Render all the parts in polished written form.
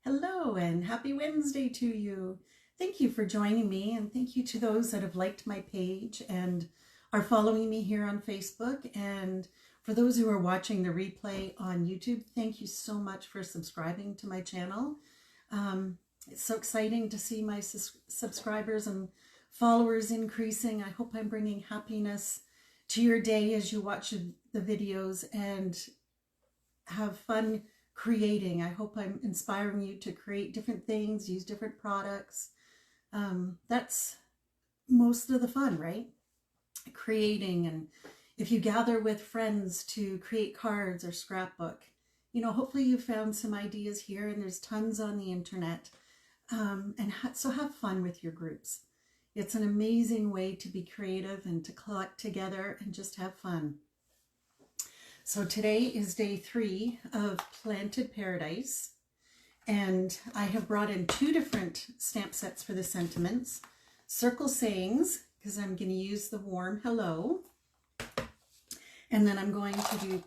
Hello and happy Wednesday to you. Thank you for joining me, and thank you to those that have liked my page and are following me here on Facebook. And for those who are watching the replay on YouTube, thank you so much for subscribing to my channel. It's so exciting to see my subscribers and followers increasing. I hope I'm bringing happiness to your day as you watch the videos and have fun creating. I hope I'm inspiring you to create different things, use different products. That's most of the fun, right? Creating. And if you gather with friends to create cards or scrapbook, you know, hopefully you found some ideas here, and there's tons on the internet. So have fun with your groups. It's an amazing way to be creative and to collect together and just have fun. So today is day 3 of Planted Paradise, and I have brought in 2 different stamp sets for the sentiments. Circle Sayings, because I'm going to use the warm hello, and then I'm going to do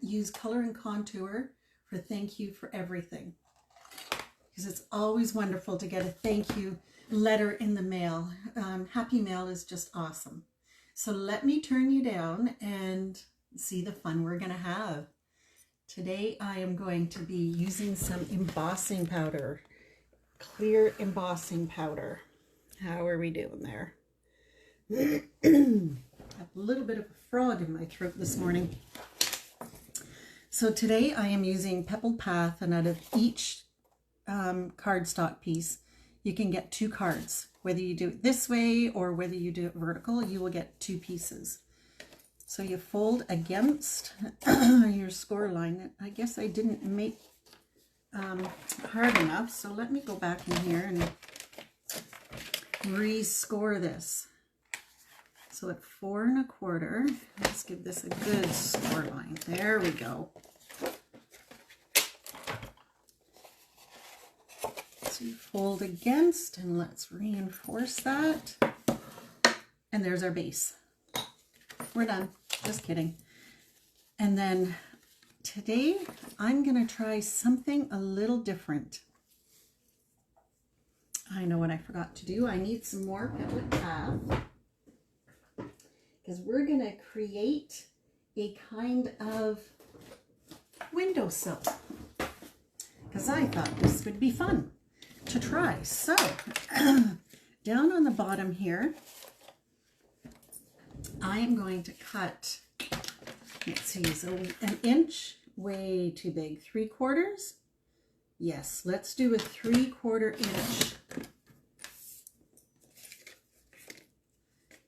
use color and contour for thank you for everything, because it's always wonderful to get a thank you letter in the mail. Happy mail is just awesome. So let me turn you down and see the fun we're going to have. Today I am going to be using some embossing powder, clear embossing powder. How are we doing there? I have a little bit of a frog in my throat this morning. So today I am using Pebbled Path, and out of each cardstock piece you can get 2 cards. Whether you do it this way or whether you do it vertical, you will get 2 pieces. So you fold against your score line. I guess I didn't make hard enough, so let me go back in here and rescore this. So at 4 1/4, let's give this a good score line. There we go. So you fold against, and let's reinforce that. And there's our base. We're done. Just kidding. And then today I'm going to try something a little different. I know what I forgot to do. I need some more Pebbled Path, because we're going to create a kind of windowsill, because I thought this would be fun to try. So down on the bottom here, I am going to cut, let's see, so an inch, way too big, 3/4. Yes, let's do a 3/4 inch.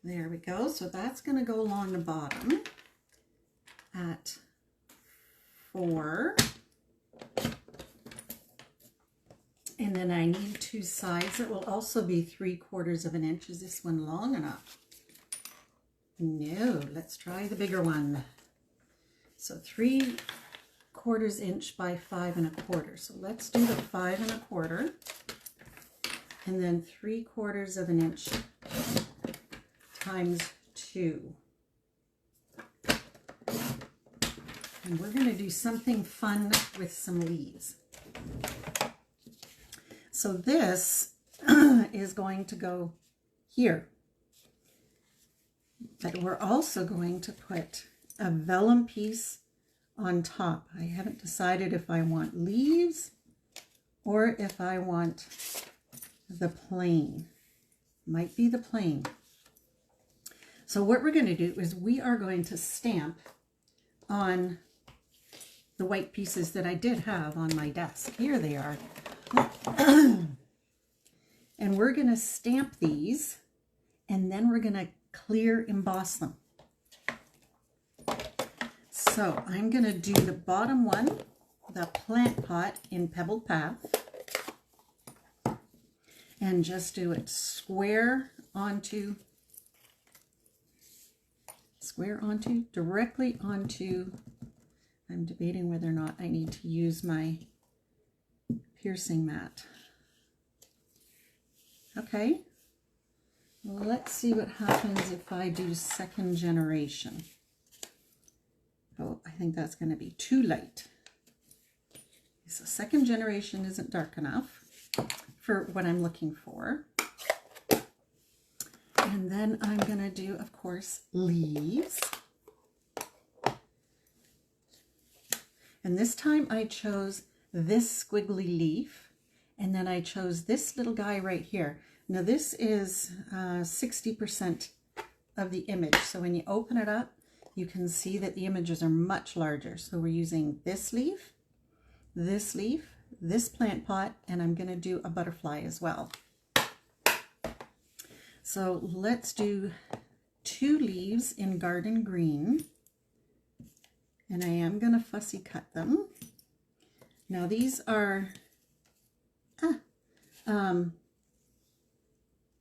There we go. So that's going to go along the bottom at 4. And then I need 2 sides that will also be 3/4 of an inch. Is this one long enough? No, let's try the bigger one. So 3/4 inch by 5 1/4. So let's do the 5 1/4, and then 3/4 of an inch times 2. And we're going to do something fun with some leaves. So this is going to go here. But we're also going to put a vellum piece on top. I haven't decided if I want leaves or if I want the plain. Might be the plain. So what we're going to do is we are going to stamp on the white pieces that I did have on my desk. Here they are. And we're going to stamp these, and then we're going to clear emboss them. So I'm going to do the bottom one, the plant pot in Pebbled Path, and just do it square onto, directly onto. I'm debating whether or not I need to use my piercing mat. Okay. Let's see what happens if I do 2nd generation. Oh, I think that's going to be too light. So second generation isn't dark enough for what I'm looking for. And then I'm going to do, of course, leaves. And this time I chose this squiggly leaf, and then I chose this little guy right here. Now this is 60% of the image. So when you open it up, you can see that the images are much larger. So we're using this leaf, this plant pot, and I'm going to do a butterfly as well. So let's do 2 leaves in garden green, and I am going to fussy cut them. Now these are,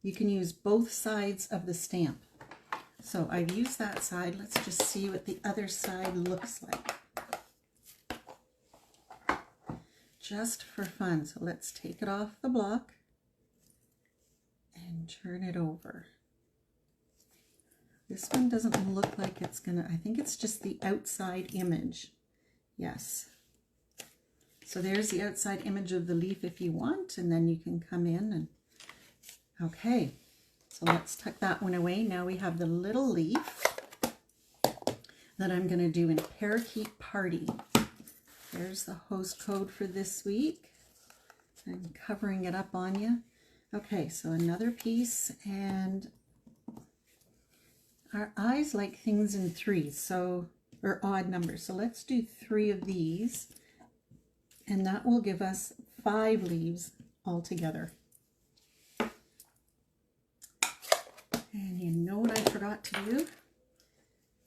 you can use both sides of the stamp. So I've used that side. Let's just see what the other side looks like. Just for fun. So let's take it off the block and turn it over. This one doesn't look like it's gonna, I think it's just the outside image. Yes. So there's the outside image of the leaf if you want, and then you can come in and, okay. So let's tuck that one away. Now we have the little leaf that I'm gonna do in Parakeet Party. There's the host code for this week. I'm covering it up on you. Okay, so another piece, and our eyes like things in 3s, so, or odd numbers. So let's do 3 of these, and that will give us 5 leaves altogether. And you know what I forgot to do?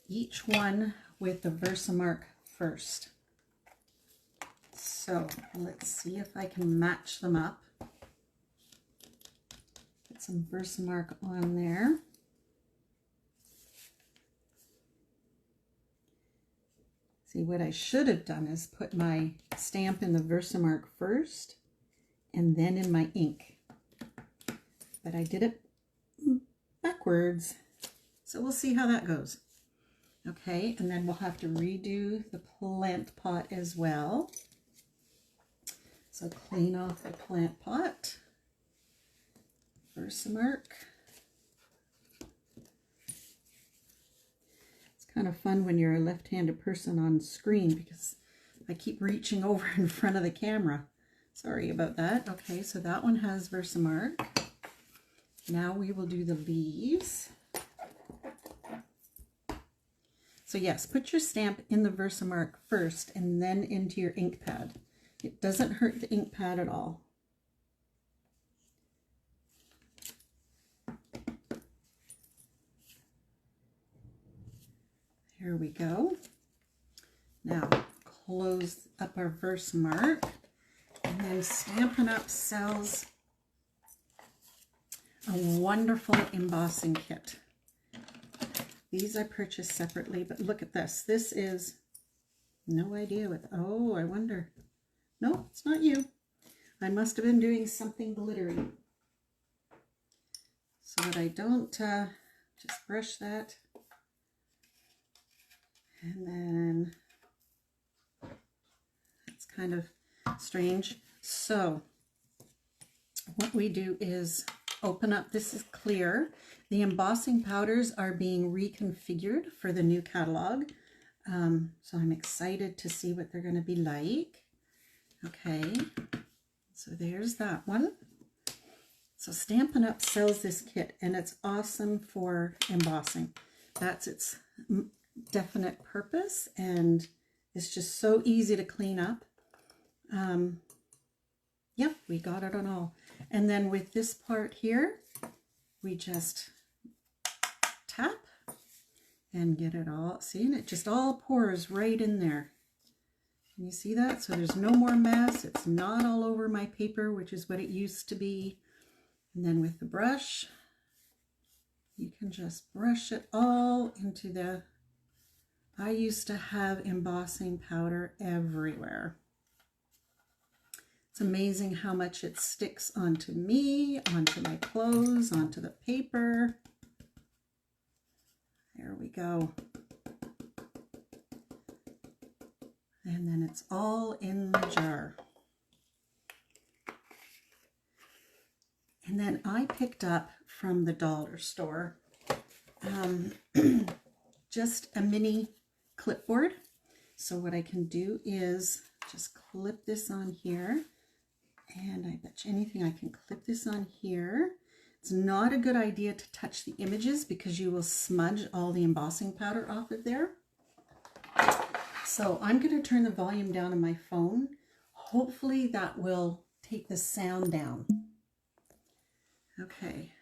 Each one with the Versamark first. So let's see if I can match them up. Put some Versamark on there. See, what I should have done is put my stamp in the Versamark first and then in my ink. But I did it backwards. So we'll see how that goes. Okay, and then we'll have to redo the plant pot as well. So clean off the plant pot, Versamark. It's kind of fun when you're a left-handed person on screen because I keep reaching over in front of the camera. Sorry about that. Okay, so that one has Versamark. Now we will do the leaves. So yes, put your stamp in the Versamark first and then into your ink pad. It doesn't hurt the ink pad at all. Here we go. Now close up our Versamark, and then Stampin' Up! Sells a wonderful embossing kit. These I purchased separately, but look at this. This is, no idea what, oh, I wonder. No, it's not you. I must have been doing something glittery. So that I don't just brush that. And then it's kind of strange. So what we do is open up, this is clear. The embossing powders are being reconfigured for the new catalog. So I'm excited to see what they're going to be like. Okay, so there's that one. So Stampin' Up! Sells this kit, and it's awesome for embossing. That's its definite purpose, and it's just so easy to clean up. Yep, we got it on all. And then with this part here, we just tap and get it all. See, and it just all pours right in there. Can you see that? So there's no more mess. It's not all over my paper, which is what it used to be. And then with the brush, you can just brush it all into the, I used to have embossing powder everywhere. It's amazing how much it sticks onto me, onto my clothes, onto the paper. There we go. And then it's all in the jar. And then I picked up from the dollar store just a mini clipboard. So what I can do is just clip this on here. And I bet you anything I can clip this on here. It's not a good idea to touch the images because you will smudge all the embossing powder off of there. So I'm going to turn the volume down on my phone. Hopefully that will take the sound down. Okay.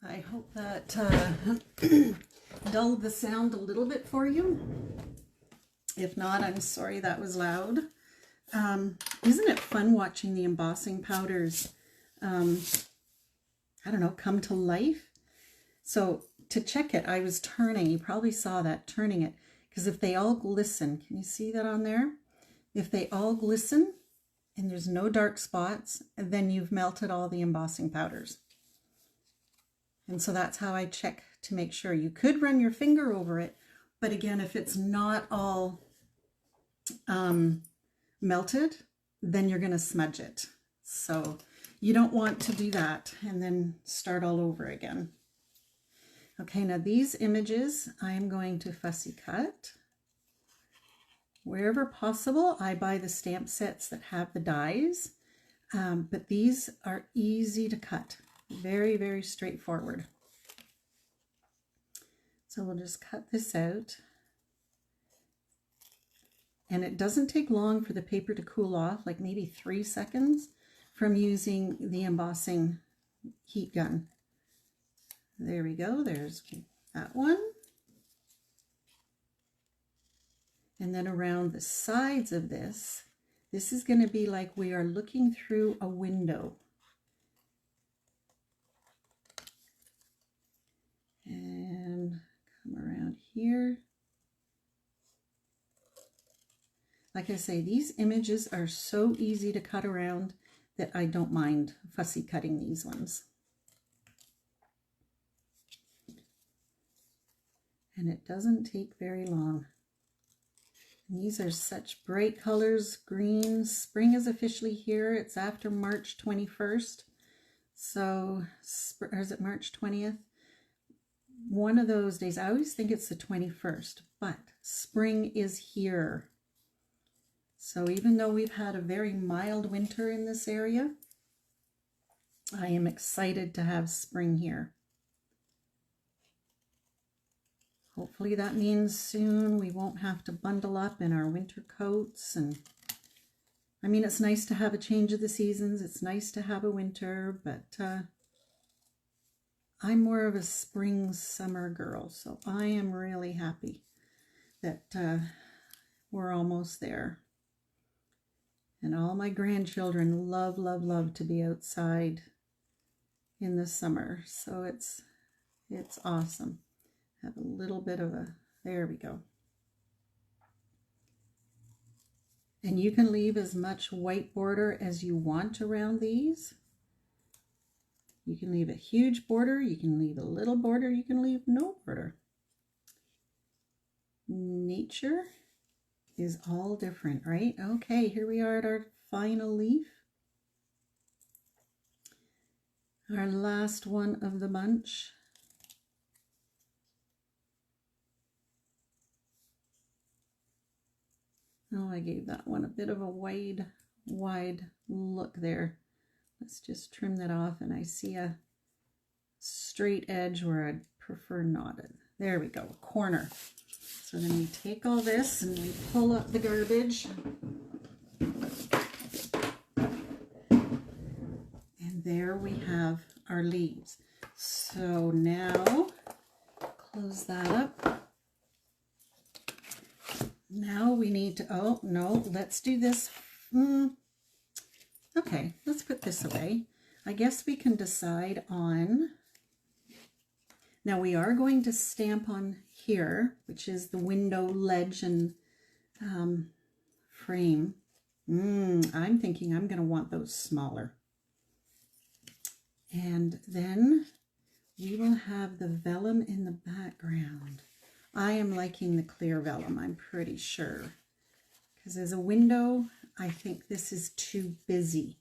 I hope that dulled the sound a little bit for you. If not, I'm sorry that was loud. Isn't it fun watching the embossing powders, I don't know, come to life? So to check it, I was turning, you probably saw that, turning it, because if they all glisten, can you see that on there? If they all glisten and there's no dark spots, then you've melted all the embossing powders. And so that's how I check to make sure. You could run your finger over it, but again, if it's not all melted, then you're going to smudge it. So you don't want to do that and then start all over again. Okay, now these images I am going to fussy cut. Wherever possible, I buy the stamp sets that have the dies, but these are easy to cut. Very, very straightforward. So we'll just cut this out. And it doesn't take long for the paper to cool off, like maybe 3 seconds from using the embossing heat gun. There we go, there's that one. And then around the sides of this, this is going to be like we are looking through a window. And come around here. Like I say, these images are so easy to cut around that I don't mind fussy cutting these ones. And it doesn't take very long. And these are such bright colors, green. Spring is officially here. It's after March 21st. So, or is it March 20th? One of those days. I always think it's the 21st, but spring is here. So even though we've had a very mild winter in this area, I am excited to have spring here. Hopefully that means soon we won't have to bundle up in our winter coats. And I mean, it's nice to have a change of the seasons. It's nice to have a winter, but I'm more of a spring summer girl, so I am really happy that we're almost there. And all my grandchildren love, love, love to be outside in the summer, so it's awesome. Have a little bit of a, there we go. And you can leave as much white border as you want around these. You can leave a huge border, you can leave a little border, you can leave no border. Nature is all different, right? Okay, here we are at our final leaf. Our last one of the bunch. Oh, I gave that one a bit of a wide look there. Let's just trim that off, and I see a straight edge where I'd prefer knotted. There we go, a corner. So then we take all this and we pull up the garbage. And there we have our leaves. So now, close that up. Now we need to, oh no, let's do this. Okay, let's put this away. I guess we can decide on, now we are going to stamp on here, which is the window ledge and frame. I'm thinking I'm going to want those smaller. And then we will have the vellum in the background. I am liking the clear vellum, I'm pretty sure. Because as a window, I think this is too busy.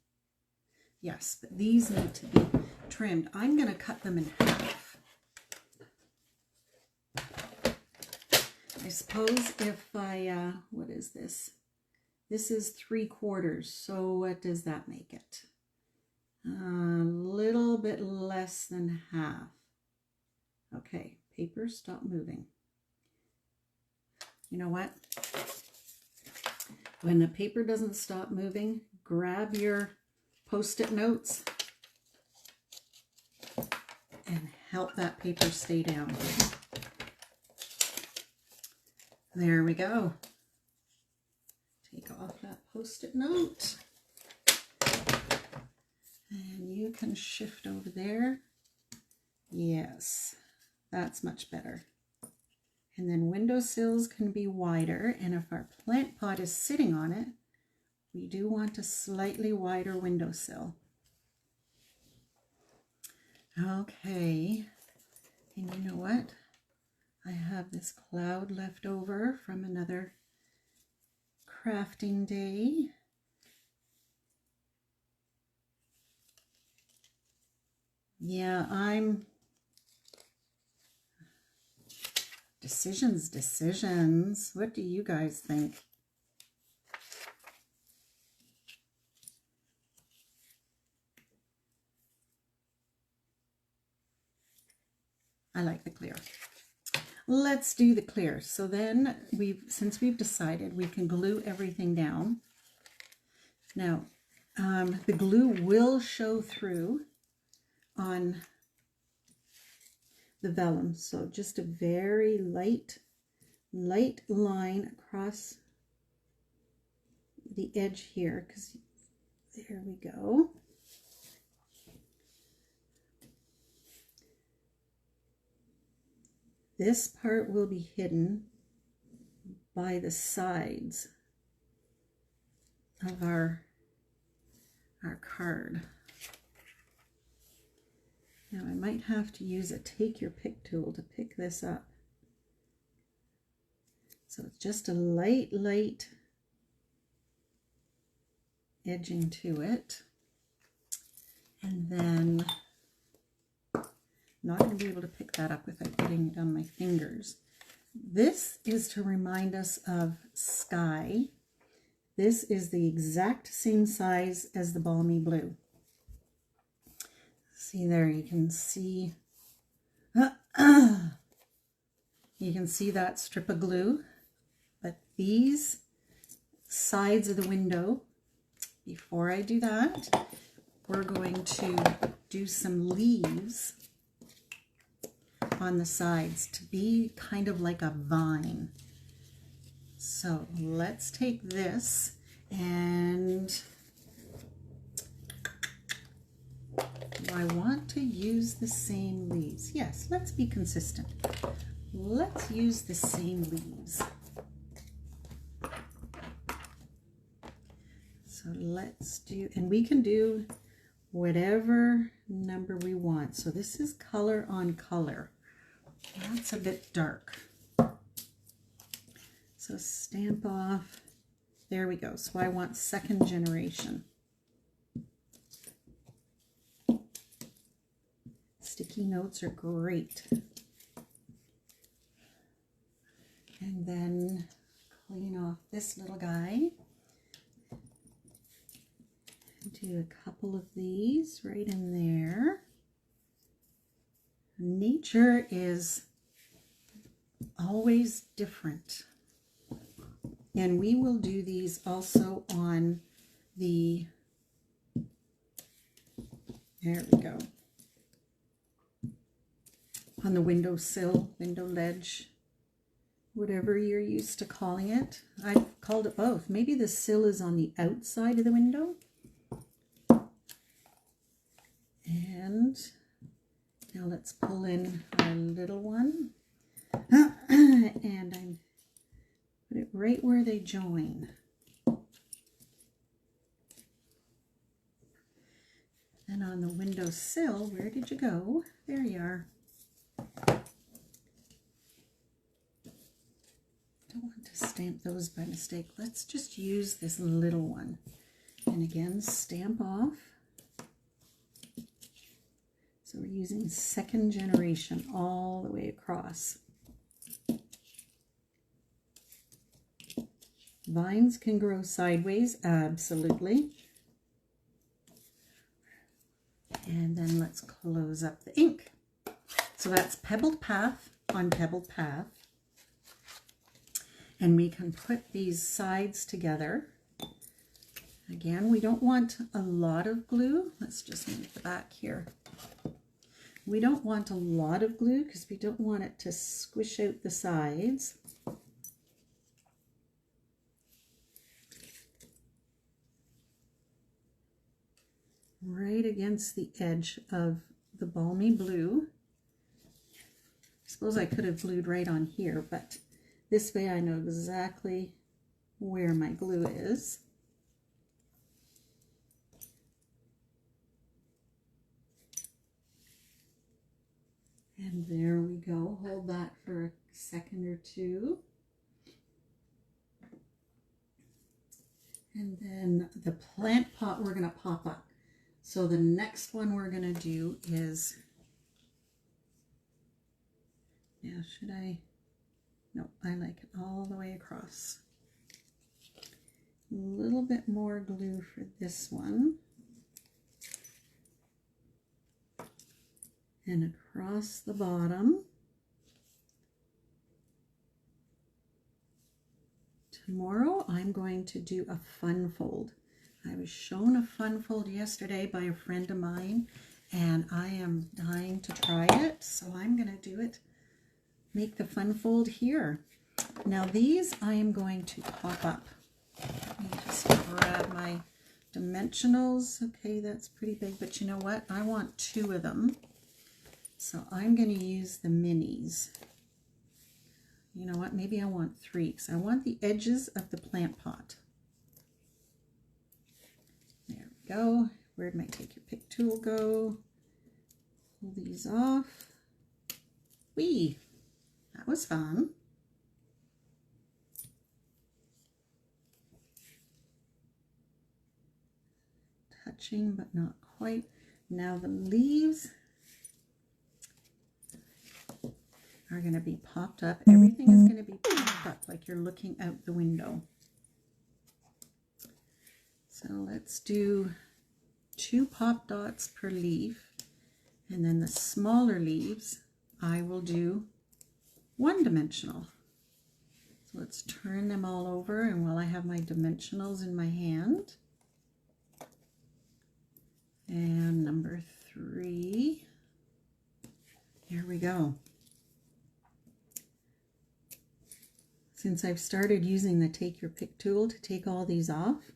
Yes, but these need to be trimmed. I'm going to cut them in half. I suppose if I, what is this? This is 3/4, so what does that make it? A little bit less than half. Okay, paper, stop moving. You know what? When the paper doesn't stop moving, grab your Post-it notes and help that paper stay down. There we go. Take off that Post-it note. And you can shift over there. Yes, that's much better. And then windowsills can be wider, and if our plant pot is sitting on it, we do want a slightly wider windowsill. Okay, and you know what? I have this cloud left over from another crafting day. Yeah, decisions. What do you guys think? I like the clear. Let's do the clear. So then since we've decided, we can glue everything down. Now, the glue will show through on the vellum, so just a very light line across the edge here, because there we go. This part will be hidden by the sides of our card. Now I might have to use a take your pick tool to pick this up. So it's just a light edging to it. And then not going to be able to pick that up without getting it on my fingers. This is to remind us of sky. This is the exact same size as the balmy blue. See there, you can see that strip of glue, but these sides of the window, before I do that, we're going to do some leaves on the sides to be kind of like a vine. So let's take this, and do I want to use the same leaves? Yes, let's be consistent. Let's use the same leaves. So let's do, and we can do whatever number we want. So this is color on color. That's a bit dark. So stamp off. There we go. So I want second generation. Sticky notes are great. And then clean off this little guy. Do a couple of these right in there. Nature is always different. And we will do these also on the, there we go, on the windowsill, window ledge, whatever you're used to calling it. I've called it both. Maybe the sill is on the outside of the window. And now let's pull in our little one. And I'm put it right where they join. And on the windowsill, where did you go? There you are. Don't want to stamp those by mistake. Let's just use this little one. And again, stamp off. So we're using second generation all the way across. Vines can grow sideways, absolutely. And then let's close up the ink. So that's pebbled path on pebbled path. And we can put these sides together. Again, we don't want a lot of glue. Let's just move the back here. We don't want a lot of glue because we don't want it to squish out the sides. Right against the edge of the balmy blue. I suppose I could have glued right on here, but this way I know exactly where my glue is. And there we go. Hold that for a second or two. And then the plant pot we're going to pop up. So the next one we're going to do is, now should I, no, I like it all the way across. A little bit more glue for this one. And across the bottom. Tomorrow I'm going to do a fun fold. I was shown a fun fold yesterday by a friend of mine, and I am dying to try it, so I'm going to do it. Make the fun fold here. Now these I am going to pop up. Let me just grab my dimensionals. Okay, that's pretty big, but you know what? I want 2 of them. So I'm going to use the minis. You know what? Maybe I want 3 because I want the edges of the plant pot. There we go. Where'd my take your pick tool go? Pull these off. Whee! That was fun. Touching but not quite. Now the leaves are going to be popped up. Everything is going to be popped up like you're looking out the window. So let's do 2 pop dots per leaf, and then the smaller leaves I will do 1 dimensional. So let's turn them all over, and while I have my dimensionals in my hand, and number 3, there we go. Since I've started using the take your pick tool to take all these off,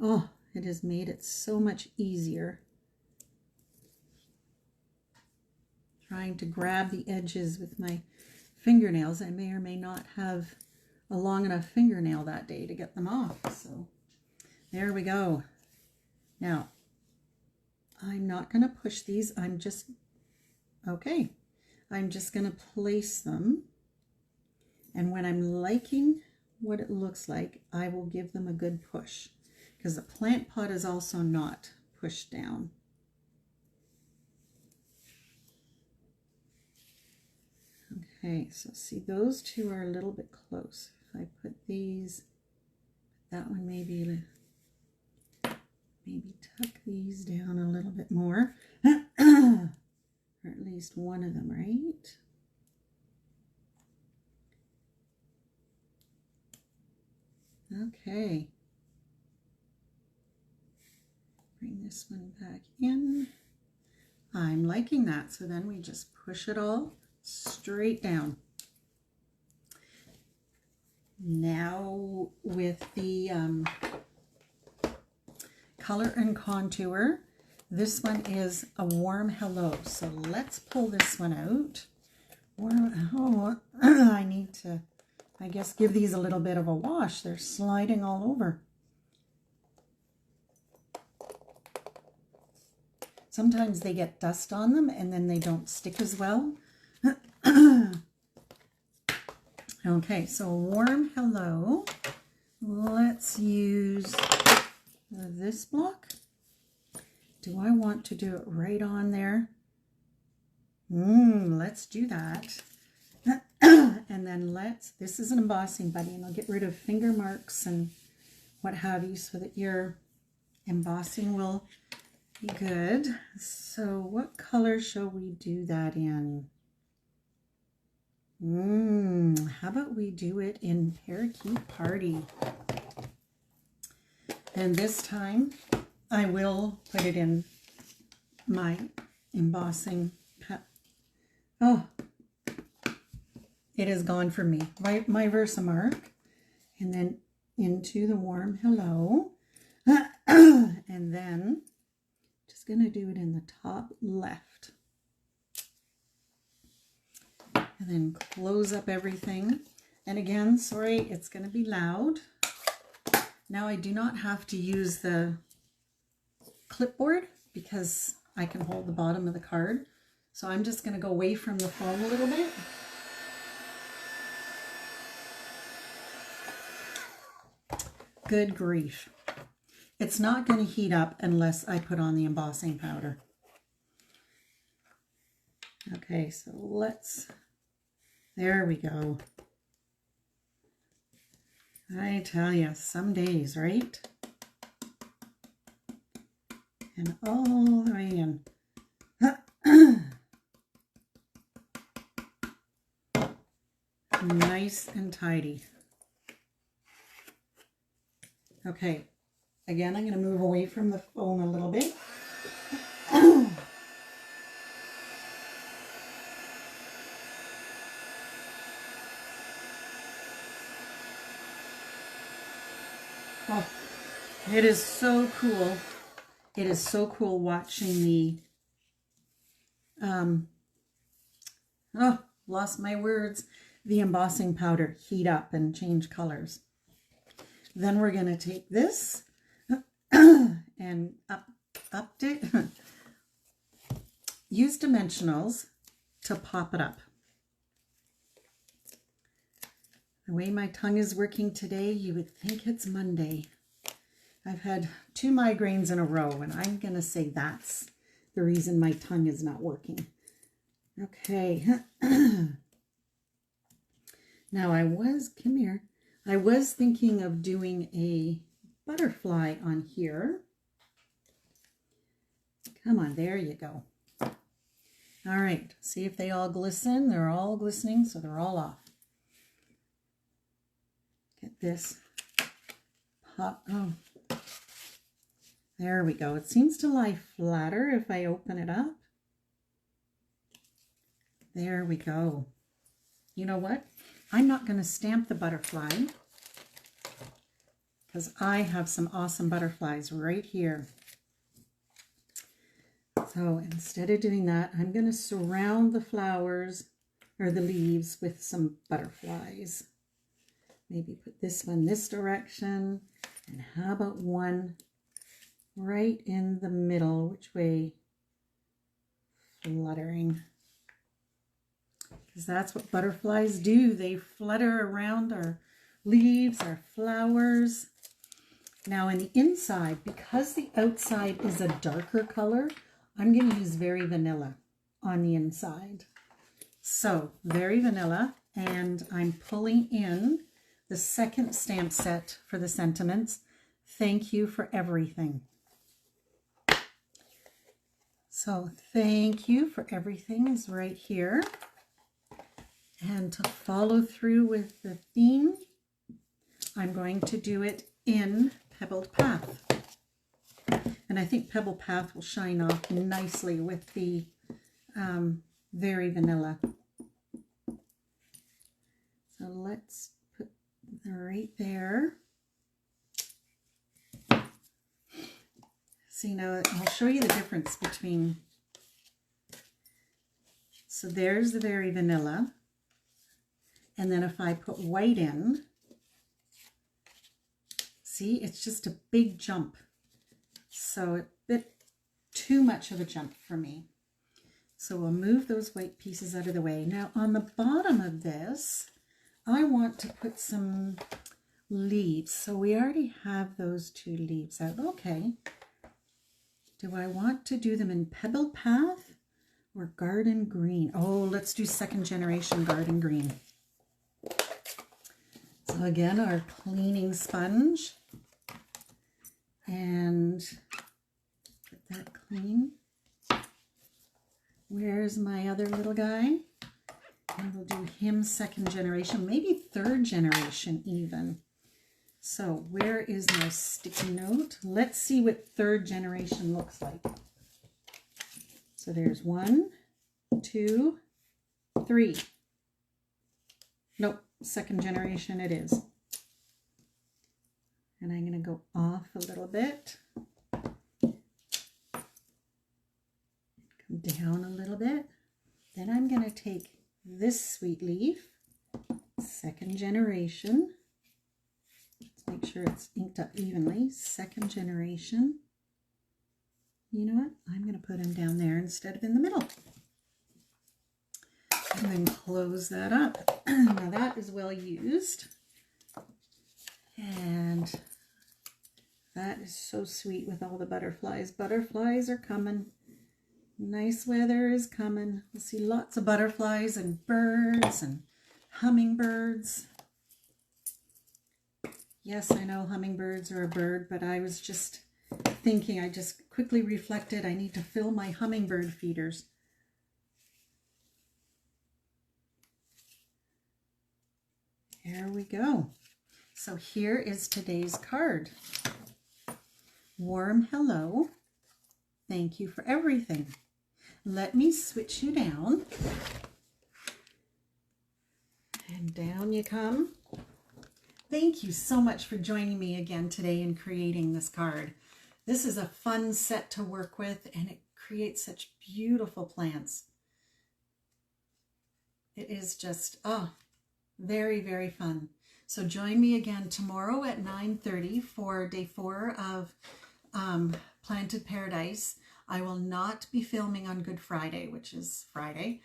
oh, it has made it so much easier. Trying to grab the edges with my fingernails. I may or may not have a long enough fingernail that day to get them off. So there we go. Now, I'm not going to push these. I'm just going to place them. And when I'm liking what it looks like, I will give them a good push, because the plant pot is also not pushed down. Okay, so see, those 2 are a little bit close. If I put these that one maybe tuck these down a little bit more, or at least one of them, right? Okay. Bring this one back in. I'm liking that. So then we just push it all straight down. Now with the color and contour, this one is a warm hello. So let's pull this one out. Oh, I need to, I guess, give these a little bit of a wash. They're sliding all over. Sometimes they get dust on them and then they don't stick as well. Okay, so warm hello. Let's use this block. Do I want to do it right on there? Let's do that. And then this is an embossing buddy, and I'll get rid of finger marks and what have you so that your embossing will be good. So what color shall we do that in? How about we do it in Parakeet Party? And this time I will put it in my embossing. Oh, it is gone for me. My Versamark, and then into the warm hello. And then just going to do it in the top left. And then close up everything. And again, sorry, it's going to be loud. Now I do not have to use the clipboard because I can hold the bottom of the card. So I'm just going to go away from the phone a little bit. Good grief. It's not going to heat up unless I put on the embossing powder. Okay, so there we go. I tell you, some days, right? And all the way in. Nice and tidy. Okay, again, I'm going to move away from the phone a little bit. Oh, it is so cool. It is so cool watching the, lost my words, the embossing powder heat up and change colors. Then we're going to take this and use dimensionals to pop it up. The way my tongue is working today, you would think it's Monday. I've had 2 migraines in a row, and I'm going to say that's the reason my tongue is not working. Okay. Now I was thinking of doing a butterfly on here. Come on, there you go. All right, see if they all glisten. They're all glistening, so they're all off. Get this pop. Oh, there we go. It seems to lie flatter if I open it up. There we go. You know what? I'm not going to stamp the butterfly because I have some awesome butterflies right here. So instead of doing that, I'm going to surround the flowers or the leaves with some butterflies. Maybe put this one this direction, and how about one right in the middle? Which way? Fluttering. Because that's what butterflies do. They flutter around our leaves, our flowers. Now in the inside, because the outside is a darker color, I'm going to use Very Vanilla on the inside. So Very Vanilla, and I'm pulling in the second stamp set for the sentiments. Thank you for everything. So thank you for everything is right here. And to follow through with the theme, I'm going to do it in Pebbled Path. And I think Pebbled Path will shine off nicely with the Very Vanilla. So let's put right there. See, now I'll show you the difference between, so there's the Very Vanilla, and then if I put white in, see, it's just a big jump. So a bit too much of a jump for me. So we'll move those white pieces out of the way. Now on the bottom of this, I want to put some leaves. So we already have those 2 leaves out. Okay. Do I want to do them in Pebbled Path or Garden Green? Oh, let's do second generation Garden Green. So again, our cleaning sponge. And get that clean. Where's my other little guy? And we'll do him second generation, maybe third generation even. So where is my sticky note? Let's see what third generation looks like. So there's 1, 2, 3. Nope, second generation it is. And I'm going to go off a little bit. Come down a little bit. Then I'm going to take this sweet leaf, second generation. Make sure it's inked up evenly. Second generation. You know what? I'm going to put him down there instead of in the middle. And then close that up. Now that is well used. And that is so sweet with all the butterflies. Butterflies are coming. Nice weather is coming. We'll see lots of butterflies and birds and hummingbirds. Yes, I know hummingbirds are a bird, but I was just thinking, I just quickly reflected, I need to fill my hummingbird feeders. There we go. So here is today's card. Warm hello. Thank you for everything. Let me switch you down. And down you come. Thank you so much for joining me again today in creating this card. This is a fun set to work with, and it creates such beautiful plants. It is just, oh, very, very fun. So join me again tomorrow at 9:30 for day 4 of Planted Paradise. I will not be filming on Good Friday, which is Friday,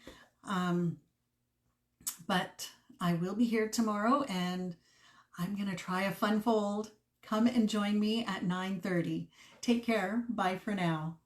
but I will be here tomorrow, and I'm going to try a fun fold. Come and join me at 9:30. Take care. Bye for now.